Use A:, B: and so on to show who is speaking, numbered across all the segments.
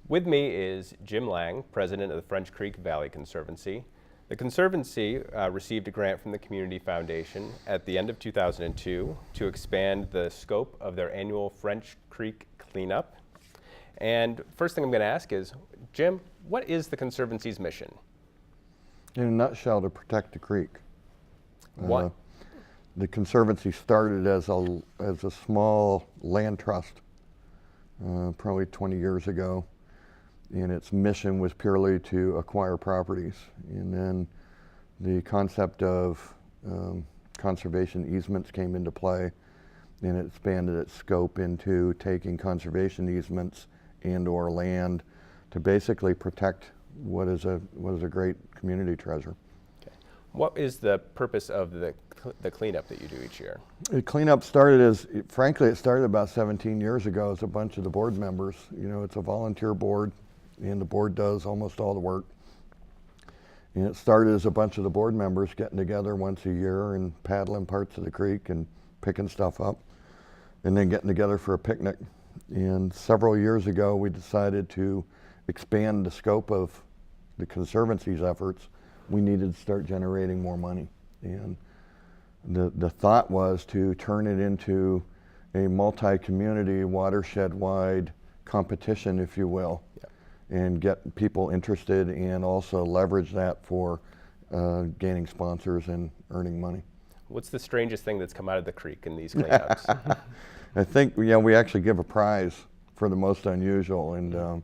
A: With me is Jim Lang, president of the French Creek Valley Conservancy. The Conservancy received a grant from the Community Foundation at the end of 2002 to expand the scope of their annual French Creek cleanup. And first thing I'm going to ask is, Jim, what is the Conservancy's mission?
B: In a nutshell, to protect the creek.
A: What?
B: The Conservancy started as a small land trust probably 20 years ago, and its mission was purely to acquire properties. And then the concept of conservation easements came into play, and it expanded its scope into taking conservation easements and/or land to basically protect what is a great community treasure.
A: Okay. What is the purpose of the cleanup that you do each year?
B: The cleanup started frankly, it started about 17 years ago as a bunch of the board members. You know, it's a volunteer board, and the board does almost all the work. And it started as a bunch of the board members getting together once a year and paddling parts of the creek and picking stuff up, and then getting together for a picnic. And several years ago, we decided to expand the scope of the Conservancy's efforts. We needed to start generating more money. And the thought was to turn it into a multi-community, watershed-wide competition, if you will, and get people interested and also leverage that for gaining sponsors and earning money.
A: What's the strangest thing that's come out of the creek in these cleanups?
B: I think we actually give a prize for the most unusual. And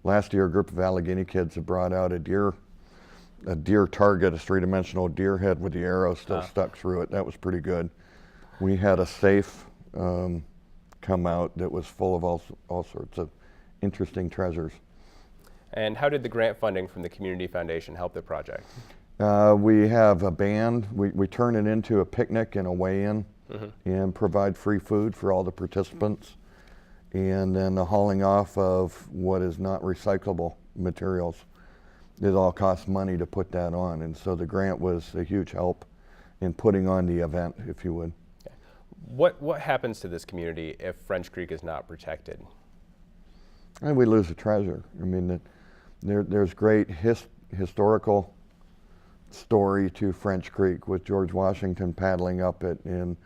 B: last year, a group of Allegheny kids had brought out a deer target, a three-dimensional deer head with the arrow still stuck through it. That was pretty good. We had a safe come out that was full of all sorts of interesting treasures.
A: And how did the grant funding from the Community Foundation help the project?
B: We have a band. We turn it into a picnic and a weigh-in, and provide free food for all the participants. And then the hauling off of what is not recyclable materials. It all costs money to put that on, and so the grant was a huge help in putting on the event, if you would.
A: Okay. What happens to this community if French Creek is not protected?
B: And we lose a treasure. I mean, there's great historical story to French Creek with George Washington paddling up it and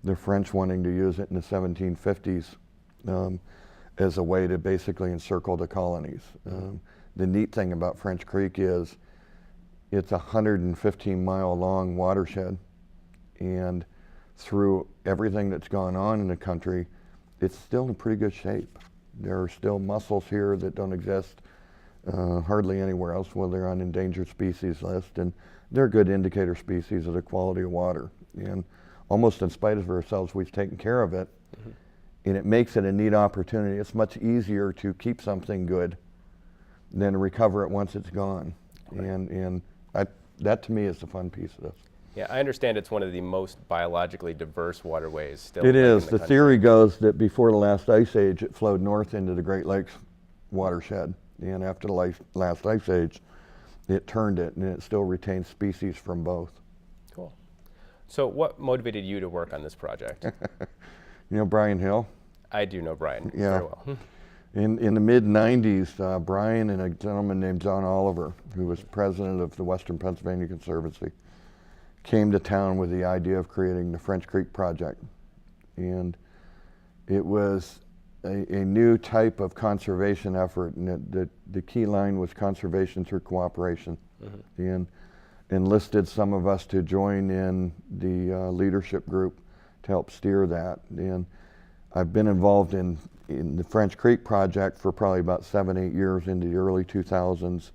B: the French wanting to use it in the 1750s as a way to basically encircle the colonies. The neat thing about French Creek is it's a 115-mile long watershed, and through everything that's gone on in the country, it's still in pretty good shape. There are still mussels here that don't exist hardly anywhere else. Well, they're on endangered species list, and they're good indicator species of the quality of water. And almost in spite of ourselves, we've taken care of it, and it makes it a neat opportunity. It's much easier to keep something good than to recover it once it's gone. Right. And that to me is the fun piece of this.
A: Yeah, I understand it's one of the most biologically diverse waterways still.
B: It is. The theory goes that before the last ice age, it flowed north into the Great Lakes watershed. And after the last ice age, it turned it, and it still retains species from both.
A: Cool. So what motivated you to work on this project?
B: You know Brian Hill?
A: I do know Brian very well.
B: In the mid-90s, Brian and a gentleman named John Oliver, who was president of the Western Pennsylvania Conservancy, came to town with the idea of creating the French Creek Project. And it was a new type of conservation effort, and the key line was conservation through cooperation. And enlisted some of us to join in the leadership group to help steer that. And I've been involved in the French Creek Project for probably about 7-8 years into the early 2000s.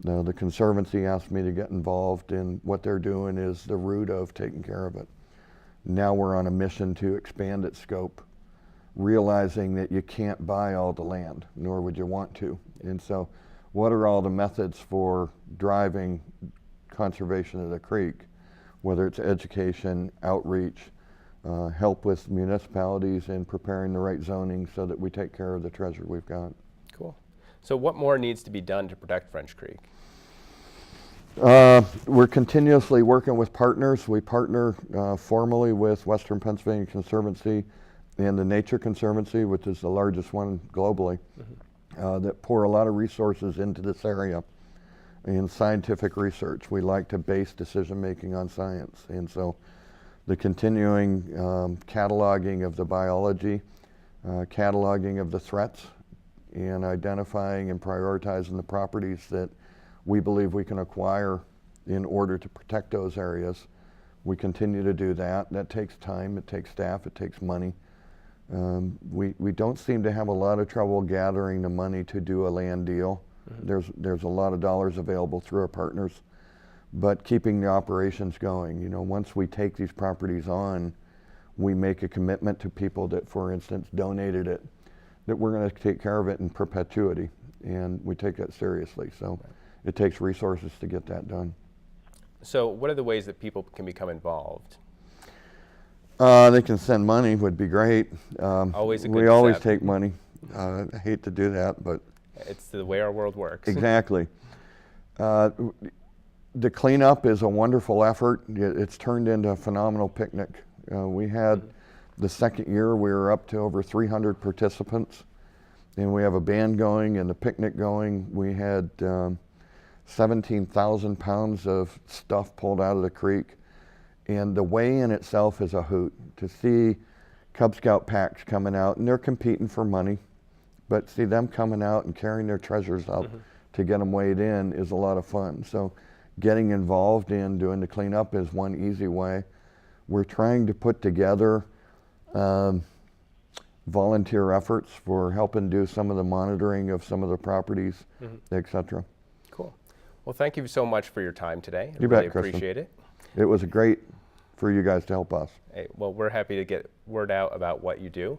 B: The Conservancy asked me to get involved, and what they're doing is the root of taking care of it. Now we're on a mission to expand its scope, realizing that you can't buy all the land, nor would you want to. And so what are all the methods for driving conservation of the creek, whether it's education, outreach, help with municipalities in preparing the right zoning so that we take care of the treasure we've got.
A: Cool. So what more needs to be done to protect French Creek?
B: We're continuously working with partners. We partner formally with Western Pennsylvania Conservancy and the Nature Conservancy, which is the largest one globally. that pour a lot of resources into this area in scientific research. We like to base decision making on science, and so the continuing cataloging of the biology, cataloging of the threats, and identifying and prioritizing the properties that we believe we can acquire in order to protect those areas. We continue to do that. That takes time, it takes staff, it takes money. We don't seem to have a lot of trouble gathering the money to do a land deal. There's a lot of dollars available through our partners, but keeping the operations going. You know, once we take these properties on, we make a commitment to people that, for instance, donated it, that we're going to take care of it in perpetuity, and we take that seriously. So it takes resources to get that done.
A: So what are the ways that people can become involved?
B: They can send money, would be great.
A: Always a good
B: We always
A: step.
B: take money. I hate to do that, but
A: It's the way our world works.
B: exactly. The cleanup is a wonderful effort. It's turned into a phenomenal picnic. We had the second year, we were up to over 300 participants, and we have a band going and a picnic going. We had 17,000 pounds of stuff pulled out of the creek, and the weigh-in itself is a hoot. To see Cub Scout packs coming out, and they're competing for money, but see them coming out and carrying their treasures up to get them weighed in is a lot of fun. So getting involved in doing the cleanup is one easy way. We're trying to put together volunteer efforts for helping do some of the monitoring of some of the properties, et cetera.
A: Cool. Well, thank you so much for your time today.
B: You
A: I really
B: bet, Kristen.
A: appreciate it.
B: It was great for you guys to help us.
A: Hey, well, we're happy to get word out about what you do.